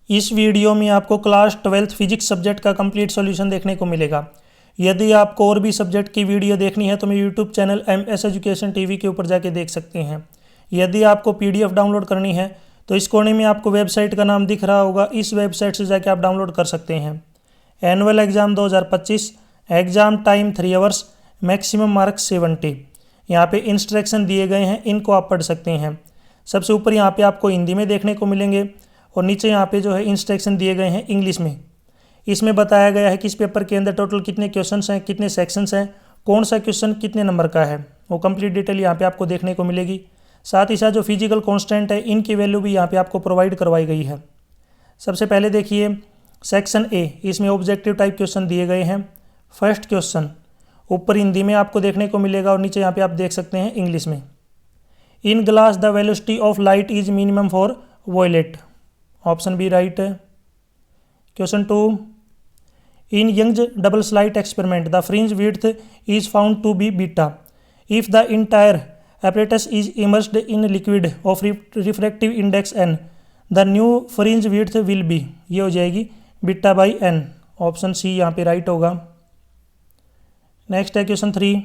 इस वीडियो में आपको क्लास 12th फिजिक्स सब्जेक्ट का कंप्लीट सॉल्यूशन देखने को मिलेगा। यदि आपको और भी सब्जेक्ट की वीडियो देखनी है तो मेरे YouTube channel MS education TV के ऊपर जाके देख सकते हैं। यदि आपको PDF डाउनलोड करनी है तो इस कोने में आपको वेबसाइट का नाम दिख रहा होगा, इस वेबसाइट से जाके आप डाउनलोड कर सकते हैं। Annual exam 2025, exam time 3 hours, maximum marks 70। यहाँ पे इंस्ट्रक्शन दिए गए हैं, इनको आप पढ़ सकते हैं। सबसे ऊपर यहाँ पे आपको हिंदी में देखने को मिलेंगे और नीचे यहाँ पे जो है इंस्ट्रक्शन दिए गए हैं इंग्लिश में। इसमें बताया गया है कि इस पेपर के अंदर टोटल कितने क्वेश्चंस हैं, कितने सेक्शंस हैं, कौन सा क्वेश्चन कितने नंबर का है, वो कंप्लीट डिटेल यहाँ पे आपको देखने को मिलेगी। साथ ही साथ जो फिजिकल कांस्टेंट है इनकी वैल्यू भी यहाँ पे आपको प्रोवाइड करवाई गई है। सबसे पहले देखिए सेक्शन A, इसमें ऑब्जेक्टिव टाइप क्वेश्चन दिए गए हैं। फर्स्ट क्वेश्चन ऊपर हिंदी में आपको देखने को मिलेगा और नीचे यहाँ पे आप देख सकते हैं इंग्लिश में। In glass the velocity of light is minimum for violet, option B right है। Question 2, in Young's double slit experiment the fringe width is found to be beta if the entire apparatus is immersed in liquid of refractive index n, the new fringe width will be, ये हो जाएगी beta by n, option C यहाँ पे right होगा। Next है question 3,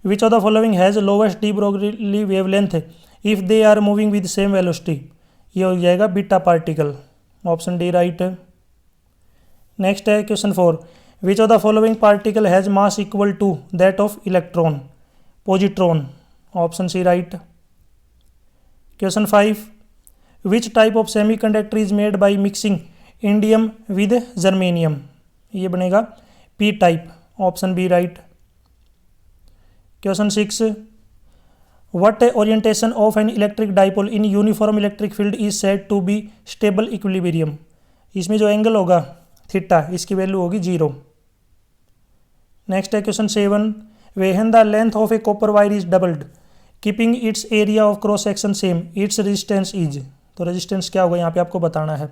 which of the following has lowest de Broglie wavelength if they are moving with same velocity, ये हो जाएगा beta particle, option D right है। नेक्स्ट है question 4, which of the following particle has mass equal to that of electron, positron, option C right. Question 5, which type of semiconductor is made by mixing indium with germanium, ये बनेगा P type, option B right. Question 6, what orientation of an electric dipole in uniform electric field is said to be stable equilibrium, इसमें जो angle होगा theta, इसकी value होगी 0। Next है question 7, when the length of a copper wire is doubled keeping its area of cross section same its resistance is, तो resistance क्या होगा यहाँ पे आपको बताना है।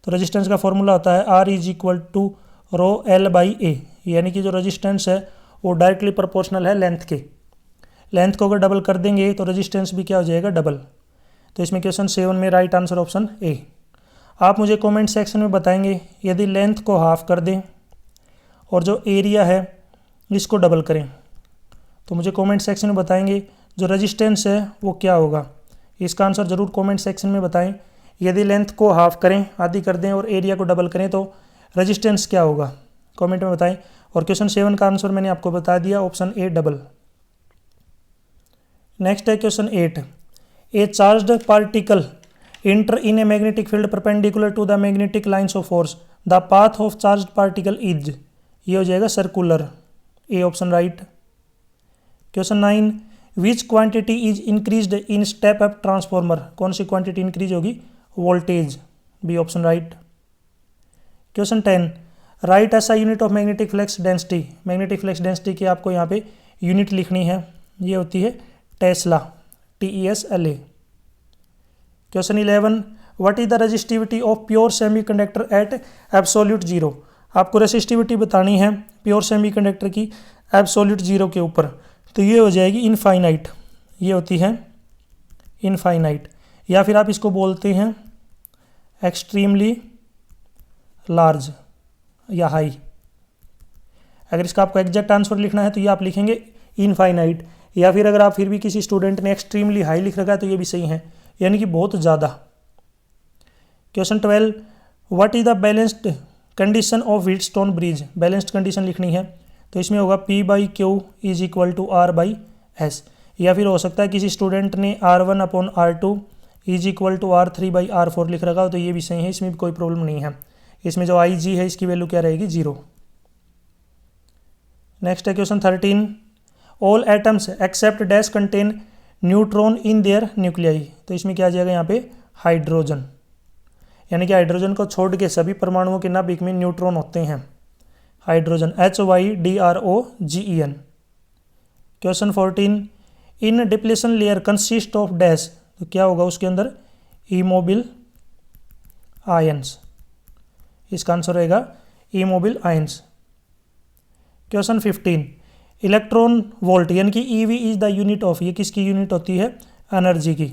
तो रेजिस्टेंस का फॉर्मूला होता है R is equal to rho L by a, यानी कि जो रेजिस्टेंस है वो डायरेक्टली प्रोपोर्शनल है लेंथ के। लेंथ को अगर डबल कर देंगे तो रेजिस्टेंस भी क्या हो जाएगा, डबल। तो इसमें क्वेश्चन 7 में राइट आंसर ऑप्शन ए। आप मुझे कमेंट सेक्शन में बताएंगे यदि लेंथ को हाफ कर दें और जो एरिया है इसको डबल करें तो मुझे कमेंट सेक्शन में बताएंगे जो रेजिस्टेंस है वो क्या होगा। इसका आंसर ज़रूर कमेंट सेक्शन में बताएं। यदि लेंथ को हाफ करें, आधी कर दें और एरिया को डबल करें तो रेजिस्टेंस क्या होगा, कमेंट में बताएं। और क्वेश्चन 7 का आंसर मैंने आपको बता दिया, ऑप्शन ए डबल। नेक्स्ट है question 8, a charged particle enter in a magnetic field perpendicular to the magnetic lines of force, the path of charged particle is, ये हो जाएगा circular, A option right. Question 9, which quantity is increased in step up transformer, कौन सी quantity increase होगी, voltage, B option right. Question 10, write ऐसा unit of magnetic flux density, magnetic flux density की आपको यहाँ पे यूनिट लिखनी है, ये होती है tesla, TESLA। Question 11, what is the resistivity of pure semiconductor at absolute zero, आपको रेजिस्टिविटी बतानी है प्योर सेमीकंडक्टर की एब्सोल्यूट जीरो के ऊपर, तो ये हो जाएगी इनफाइनाइट, ये होती है इनफाइनाइट, या फिर आप इसको बोलते हैं एक्सट्रीमली लार्ज या हाई। अगर इसका आपको एग्जैक्ट आंसर लिखना है तो ये आप लिखेंगे इनफाइनाइट, या फिर अगर आप फिर भी किसी स्टूडेंट ने एक्सट्रीमली हाई लिख रखा है तो ये भी सही है, यानी कि बहुत ज़्यादा। Question 12, what is the balanced condition of Wheatstone bridge, balanced condition लिखनी है तो इसमें होगा P/Q is equal to R/S, या फिर हो सकता है किसी स्टूडेंट ने R1/R2 is equal to R3/R4 लिख रखा हो, तो ये भी सही है, इसमें भी कोई प्रॉब्लम नहीं है। इसमें जो IG है इसकी वैल्यू क्या रहेगी, 0। नेक्स्ट है question 13, all atoms except dash contain neutron in their nuclei, तो इसमें क्या आ जाएगा यहाँ पे हाइड्रोजन, यानी कि हाइड्रोजन को छोड़ के सभी परमाणुओं के नाभिक में न्यूट्रॉन होते हैं, hydrogen, HYDROGEN। Question 14, in depletion layer consist of dash, तो क्या होगा उसके अंदर, इमोबिल आयंस, इसका आंसर रहेगा immobile ions. Question 15, electron volt यानी कि EV is the unit of, ये किसकी यूनिट होती है, एनर्जी की।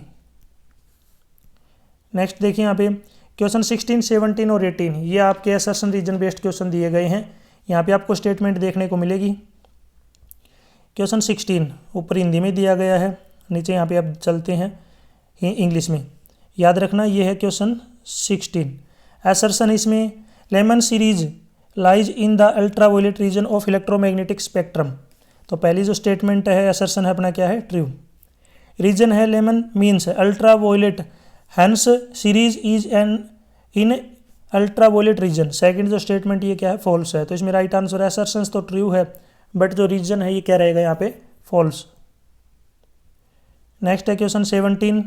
नेक्स्ट देखिए यहाँ पे क्वेश्चन 16, 17 और 18 ये आपके असर्शन रीजन बेस्ड क्वेश्चन दिए गए हैं। यहाँ पे आपको स्टेटमेंट देखने को मिलेगी। क्वेश्चन 16 ऊपर हिंदी में दिया गया है, नीचे यहाँ पे आप चलते हैं इंग्लिश में। याद रखना ये है क्वेश्चन 16। असर्शन इसमें Lyman series lies in the ultraviolet region of electromagnetic spectrum. तो पहली जो स्टेटमेंट है असर्शन है अपना क्या है, ट्रू। रीजन है Lyman means ultraviolet, hence series is an in ultraviolet region. Second जो स्टेटमेंट ये क्या है, फॉल्स है। तो इसमें राइट आंसर है असर्शंस तो ट्रू है, बट जो रीजन है ये क्या रहेगा यहाँ पे, फॉल्स। नेक्स्ट है क्वेश्चन 17,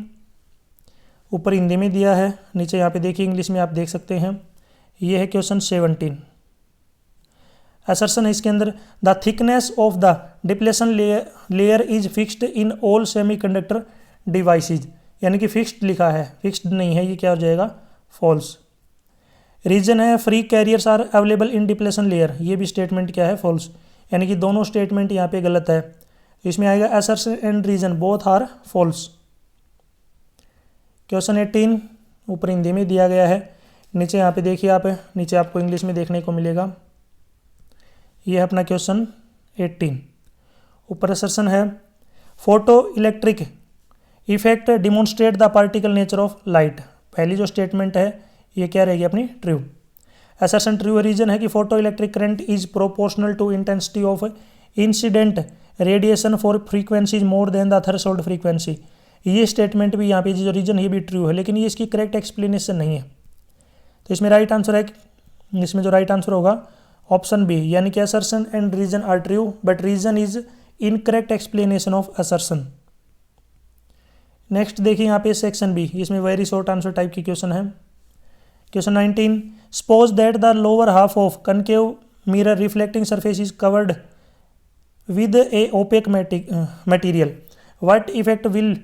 ऊपर हिंदी में दिया है, नीचे यहाँ पे देखिए इंग्लिश में आप देख सकते हैं। ये है क्वेश्चन 17। असर्शन है इसके अंदर the thickness of the depletion layer is fixed in all semiconductor devices, यानी कि फिक्स्ड लिखा है, फिक्स्ड नहीं है, ये क्या हो जाएगा, फॉल्स। रीजन है free carriers are available in depletion layer, ये भी स्टेटमेंट क्या है, फॉल्स। यानी कि दोनों स्टेटमेंट यहाँ पे गलत है। इसमें आएगा assertion and reason both are false. Question 18 ऊपर हिंदी में दिया गया है, नीचे यहाँ पे देखिए आप, नीचे आपको इंग्लिश में देखने को मिलेगा। ये है अपना क्वेश्चन 18। ऊपर असर्शन है photo electric effect demonstrate the particle nature of light. पहली जो स्टेटमेंट है ये क्या रहेगी अपनी, ट्रू। असर्शन ट्रू है। रीजन है कि photo electric current is proportional to intensity of incident radiation for frequencies more than the threshold frequency. ये स्टेटमेंट भी यहाँ पे जो रीजन ये भी ट्रू है, लेकिन ये इसकी करेक्ट एक्सप्लेनेशन नहीं है। तो इसमें राइट आंसर है, इसमें जो राइट आंसर होगा ऑप्शन बी, यानी कि assertion and reason are true but reason is incorrect explanation of assertion. Next देखिए यहाँ पे सेक्शन बी, इसमें वेरी शॉर्ट आंसर टाइप की क्वेश्चन है। Question 19, suppose that the lower half of concave mirror reflecting surface is covered with a opaque material, what effect will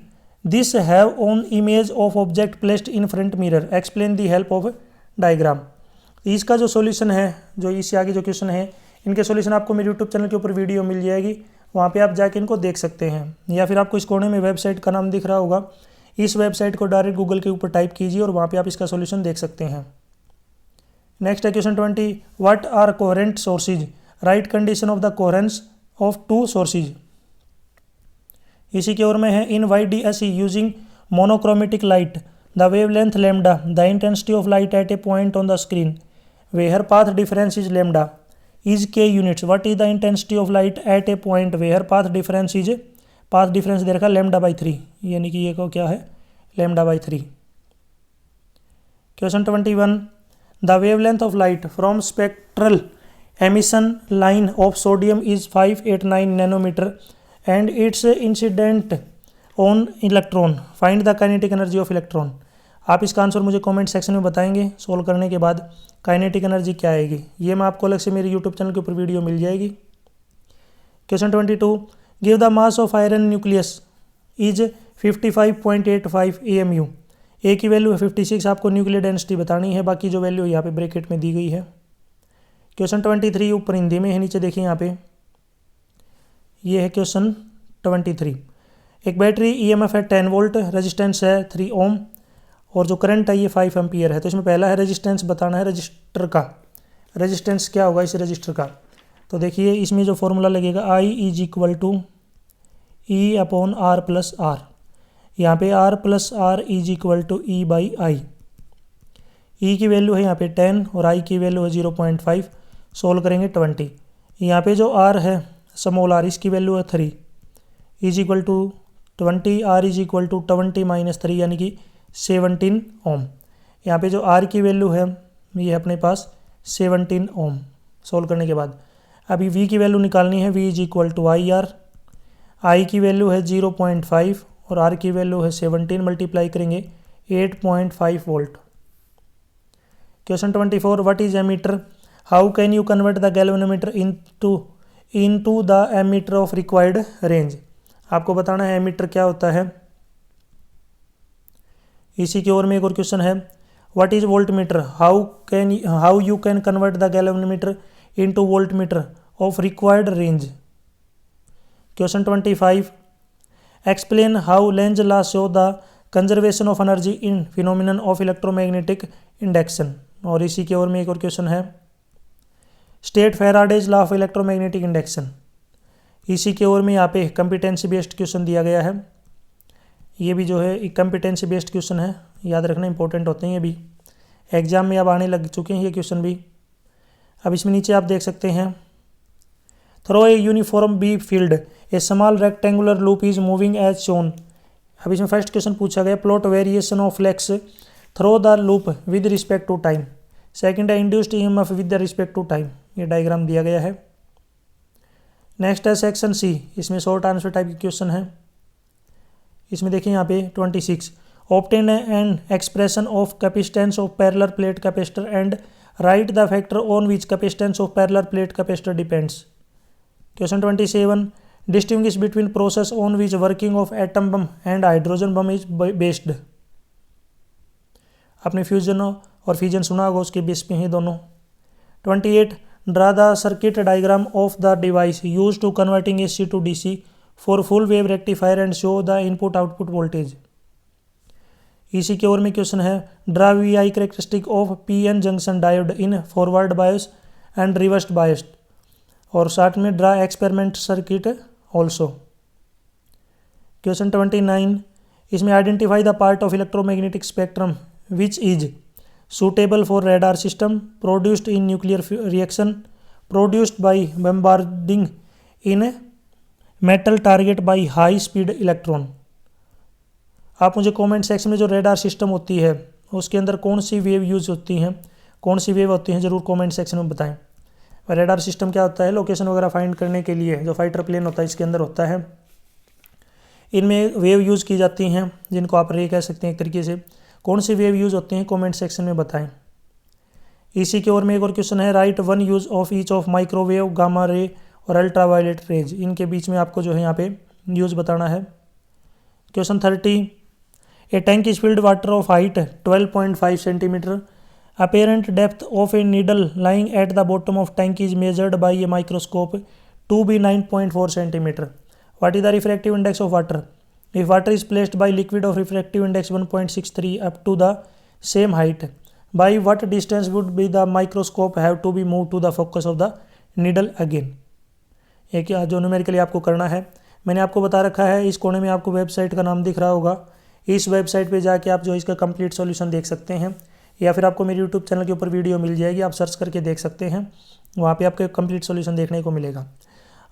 this have on image of object placed in front mirror, explain the help of diagram. इसका जो solution है, जो इससे आगे जो question है, इनके solution आपको मेरे यूट्यूब चैनल के ऊपर वीडियो मिल जाएगी, वहाँ पे आप जाके इनको देख सकते हैं। या फिर आपको इस कोने में वेबसाइट का नाम दिख रहा होगा, इस वेबसाइट को डायरेक्ट गूगल के ऊपर टाइप कीजिए और वहाँ पे आप इसका सॉल्यूशन देख सकते हैं। नेक्स्ट है question 20, what are coherent sources, write condition of the coherence of two sources. इसी की ओर में है in YDSE using monochromatic light the wavelength lambda the intensity of light at a point on the screen where path difference is lambda is K units, what is the intensity of light at a point where path difference दे रखा λ/3, यानी कि ये को क्या है, λ/3। Question 21, the wavelength of light from spectral emission line of sodium is 589 nanometre and it's incident on electron, find the kinetic energy of electron. आप इसका आंसर मुझे कमेंट सेक्शन में बताएंगे। सोल्व करने के बाद काइनेटिक एनर्जी क्या आएगी, ये मैं आपको अलग से मेरे यूट्यूब चैनल के ऊपर वीडियो मिल जाएगी। Question 22, give the mass of iron nucleus is 55.85 AMU। ए की वैल्यू है 56, आपको न्यूक्लियर डेंसिटी बतानी है, बाकी जो वैल्यू यहाँ पे ब्रैकेट में दी गई है। क्वेश्चन 23 ऊपर हिंदी में है, नीचे देखिए यहाँ पे, ये है क्वेश्चन 23। एक बैटरी EMF है 10 वोल्ट, रेजिस्टेंस है 3 ओम और जो करंट है ये 5 एम्पियर है। तो इसमें पहला है रेजिस्टेंस बताना है रजिस्टर का, रेजिस्टेंस क्या होगा इस रजिस्टर का। तो देखिए इसमें जो फॉर्मूला लगेगा I is equal to E/R+R, यहाँ पे R+R is equal to E/I। E की वैल्यू है यहाँ पे 10 और I की वैल्यू है 0.5, सोल्व करेंगे 20। यहाँ पे जो R है स्मॉल r, इसकी वैल्यू है 3 is equal to 20, R is equal to 20 - 3 यानी कि 17 ओम। यहाँ पे जो R की वैल्यू है ये है अपने पास 17 ओम। सोल्व करने के बाद अभी V की वैल्यू निकालनी है, V is equal to IR, I की वैल्यू है 0.5 और R की वैल्यू है 17, मल्टीप्लाई करेंगे 8.5 volt. Question 24, what is ammeter, how can you convert the galvanometer into the ammeter of required range. आपको बताना है एमीटर क्या होता है। इसी की ओर में एक और क्वेश्चन है, what is voltmeter, how you can convert the galvanometer into voltmeter of required range. Question 25, explain how Lenz law show the conservation of energy in phenomenon of electromagnetic induction. और इसी की ओर में एक और क्वेश्चन है, state Faraday's law of electromagnetic induction. इसी की ओर में यहाँ पे कंपिटेंसी बेस्ड क्वेश्चन दिया गया है। ये भी जो है एक कंपिटेंसी बेस्ड क्वेश्चन है, याद रखना इंपॉर्टेंट होते हैं ये भी, एग्जाम में अब आने लग चुके हैं ये क्वेश्चन भी। अब इसमें नीचे आप देख सकते हैं, through a uniform B field a small rectangular loop is moving as shown. अब इसमें फर्स्ट क्वेश्चन पूछा गया, plot variation of flux through the loop with respect to time. Second है induced EMF with respect to time. ये diagram दिया गया है। Next है सेक्शन सी, इसमें शॉर्ट आंसर टाइप की क्वेश्चन है। इसमें देखिए यहाँ पे 26, obtain an expression of capacitance of parallel plate capacitor and write the factor on which capacitance of parallel plate capacitor depends. Question 27, distinguish between process on which working of atom bomb and hydrogen bomb is based. आपने fusion और fusion सुना होगा, उसके base पे हैं दोनों। 28, draw the circuit diagram of the device use to converting AC to DC for full wave rectifier and show the input output voltage. इसी की ओर में क्वेश्चन है, draw VI characteristic of PN junction diode in forward bias and reversed biased. और साथ में draw experiment circuit also. Question 29, इसमें identify the part of electromagnetic spectrum which is suitable for radar system, produced in nuclear reaction, produced by bombarding in metal target by high speed electron। आप मुझे comment section में जो radar system होती है उसके अंदर कौन सी वेव यूज होती हैं, कौन सी वेव होती हैं, ज़रूर कमेंट सेक्शन में बताएं। रेडार सिस्टम क्या होता है, लोकेशन वगैरह फाइंड करने के लिए जो फाइटर प्लेन होता है इसके अंदर होता है। इनमें वेव यूज़ की जाती हैं जिनको आप रे कह सकते हैं एक तरीके से। कौन सी वेव यूज़ होते हैं कमेंट सेक्शन में बताएं। इसी की ओर में एक और क्वेश्चन है, right one use of each of microwave, gamma ray और अल्ट्रावायलेट रेज। इनके बीच में आपको जो है यहाँ पे यूज बताना है। Question 30, a tank is filled water of height 12.5 centimetre, apparent depth of a needle lying at the bottom of tank is measured by a microscope to be 9.4 centimetre. What is the refractive index of water if water is placed by liquid of refractive index 1.63 up to the same height, by what distance would be the microscope have to be moved to the focus of the needle again। एक जो numerically आपको करना है, मैंने आपको बता रखा है, इस कोने में आपको वेबसाइट का नाम दिख रहा होगा। इस वेबसाइट पे जाके आप जो इसका कंप्लीट सॉल्यूशन देख सकते हैं, या फिर आपको मेरे यूट्यूब चैनल के ऊपर वीडियो मिल जाएगी, आप सर्च करके देख सकते हैं, वहाँ पे आपको कंप्लीट सॉल्यूशन देखने को मिलेगा।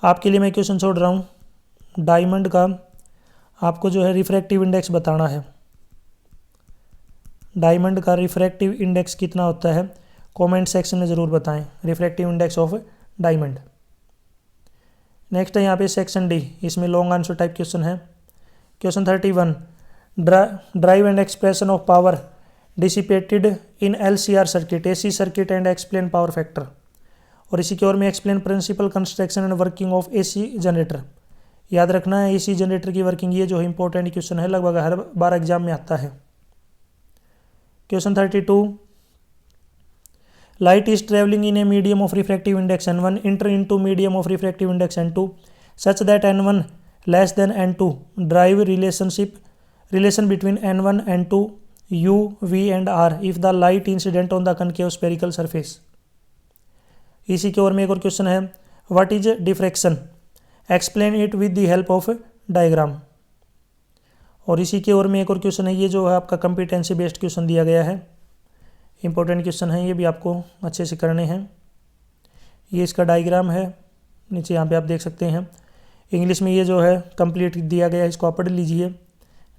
आपके लिए मैं क्वेश्चन छोड़ रहा हूँ, डायमंड का आपको जो है रिफ्रैक्टिव इंडेक्स बताना है। डायमंड का रिफ्रैक्टिव इंडेक्स कितना होता है कमेंट सेक्शन में ज़रूर बताएं, refractive index of diamond. Next है यहाँ पे सेक्शन डी, इसमें लॉन्ग आंसर टाइप क्वेश्चन है। Question 31, derive and expression of power dissipated in LCR circuit, AC circuit and explain power factor. और इसी की ओर में explain principle construction and working of AC generator. याद रखना है AC जनरेटर की वर्किंग, ये जो है इंपॉर्टेंट क्वेश्चन है, लगभग हर बार एग्जाम में आता है। Question 32, light is travelling in a medium of refractive index N1 inter into medium of refractive index N2 such that N1 less than N2 drive relation between N1 N2 U V and R if the light incident on the concave spherical surface. इसी की ओर में एक और question है, what is diffraction, explain it with the help of diagram. और इसी की ओर में एक और क्वेश्चन है, ये जो है आपका कंपिटेंसी बेस्ड क्वेश्चन दिया गया है, इंपॉर्टेंट क्वेश्चन है, ये भी आपको अच्छे से करने हैं। ये इसका डायग्राम है, नीचे यहाँ पे आप देख सकते हैं। इंग्लिश में ये जो है कंप्लीट दिया गया है, इसको आप पढ़ लीजिए।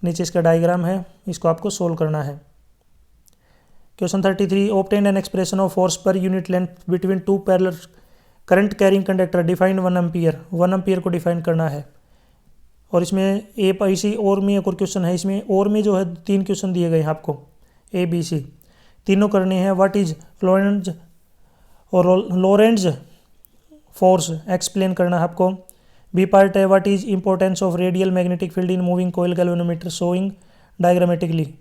नीचे इसका डायग्राम है, इसको आपको सोल्व करना है। Question 33, obtain an expression of force per unit length between two parallel current carrying conductor define 1 ampere. 1 ampere को डिफाइन करना है। और इसमें इसी और में एक और क्वेश्चन है, इसमें और में जो है 3 क्वेश्चन दिए गए हैं आपको, ABC तीनों करने हैं। What is Lorentz force explain करना है आपको। बी पार्ट है, what is importance of radial magnetic field in moving coil galvanometer showing diagrammatically.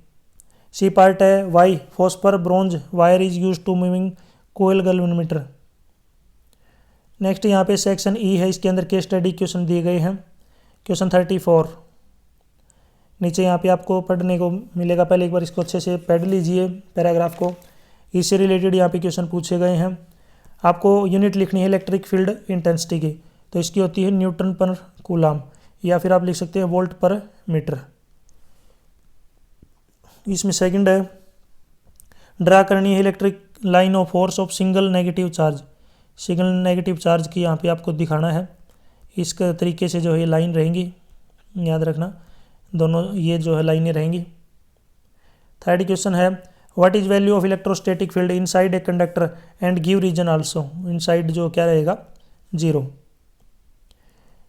C part है, why phosphor bronze wire is use to moving coil galvanometer. Next यहाँ पे section E है, इसके अंदर केस स्टडी क्वेश्चन दिए गए हैं। Question 34, नीचे यहाँ पे आपको पढ़ने को मिलेगा। पहले एक बार इसको अच्छे से पढ़ लीजिए पैराग्राफ को। इससे रिलेटेड यहाँ पे क्वेश्चन पूछे गए हैं। आपको यूनिट लिखनी है इलेक्ट्रिक फील्ड इंटेंसिटी की, तो इसकी होती है न्यूटन पर कूलाम, या फिर आप लिख सकते हैं वोल्ट पर मीटर। इसमें सेकंड है, ड्रा करनी है electric line of force of single negative charge. Single negative charge की यहाँ पे आपको दिखाना है। इस तरीके से जो है लाइन रहेंगी, याद रखना दोनों ये जो है लाइनें रहेंगी। थर्ड क्वेश्चन है, what is value of electrostatic field inside a conductor and give reason also. Inside जो क्या रहेगा 0।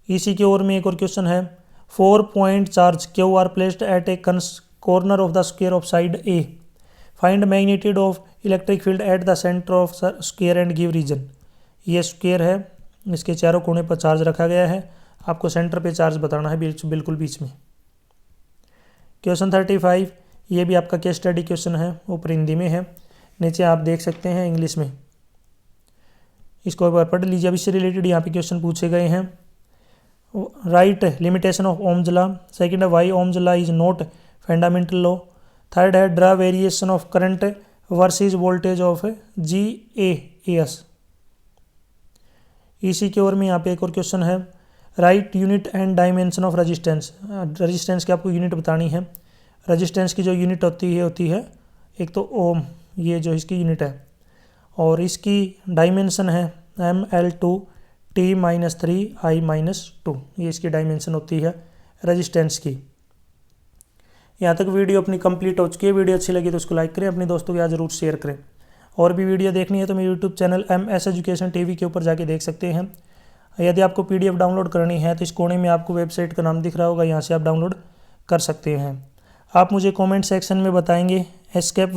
इसी की ओर में एक और क्वेश्चन है, 4 point charge q are placed at a corner of the square of side a, find magnitude of electric field at the centre of square and give reason. ये स्क्वायर है, इसके चारों कोने पर चार्ज रखा गया है, आपको सेंटर पे चार्ज बताना है बिल्कुल बीच में। क्वेश्चन 35, ये भी आपका केस स्टडी क्वेश्चन है, ऊपर हिंदी में है, नीचे आप देख सकते हैं इंग्लिश में। इसको एक बार पढ़ लीजिए। अब इससे रिलेटेड यहाँ पे क्वेश्चन पूछे गए हैं। Write limitation of Ohm's law. Second है, why Ohm's law is not fundamental law. Third है, draw variation of current versus voltage of GAAS। इसी की ओर में यहाँ पे एक और क्वेश्चन है, right unit and dimension of resistance. Resistance की आपको यूनिट बतानी है। रेजिस्टेंस की जो यूनिट होती है एक तो ओम, ये जो इसकी यूनिट है, और इसकी डायमेंशन है ML2T-3I-2। ये इसकी डायमेंशन होती है रेजिस्टेंस की। यहाँ तक वीडियो अपनी कंप्लीट हो चुकी है। वीडियो अच्छी लगी तो उसको लाइक करें, अपने दोस्तों के साथ जरूर शेयर करें। और भी वीडियो देखनी है तो मेरे YouTube channel MS education TV के ऊपर जाके देख सकते हैं। यदि आपको PDF डाउनलोड करनी है तो इस कोने में आपको वेबसाइट का नाम दिख रहा होगा, यहाँ से आप डाउनलोड कर सकते हैं। आप मुझे कमेंट सेक्शन में बताएंगे एस्केप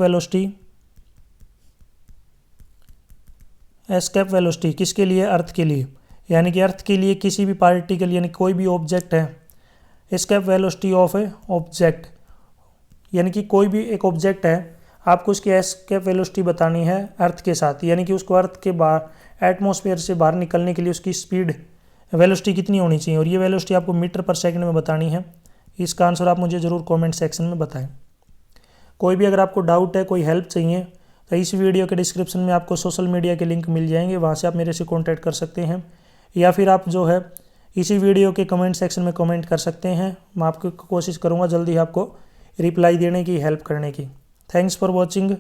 वेलोसिटी किसके लिए, अर्थ के लिए, यानी कि अर्थ के लिए किसी भी पार्टिकल यानी कोई भी ऑब्जेक्ट है। Escape velocity of A object, यानी कि कोई भी एक ऑब्जेक्ट है, आपको उसकी एस्केप वेलोसिटी बतानी है अर्थ के साथ, यानी कि उसको अर्थ के बाहर एटमॉस्फेयर से बाहर निकलने के लिए उसकी स्पीड वेलोसिटी कितनी होनी चाहिए, और ये वेलोसिटी आपको मीटर पर सेकंड में बतानी है। इसका आंसर आप मुझे ज़रूर कमेंट सेक्शन में बताएं। कोई भी अगर आपको डाउट है, कोई हेल्प चाहिए, तो इस वीडियो के डिस्क्रिप्शन में आपको सोशल मीडिया के लिंक मिल जाएंगे, वहाँ से आप मेरे से कॉन्टैक्ट कर सकते हैं, या फिर आप जो है इसी वीडियो के कमेंट सेक्शन में कमेंट कर सकते हैं। मैं आपको कोशिश करूँगा जल्दी आपको रिप्लाई देने की, हेल्प करने की। Thanks for watching.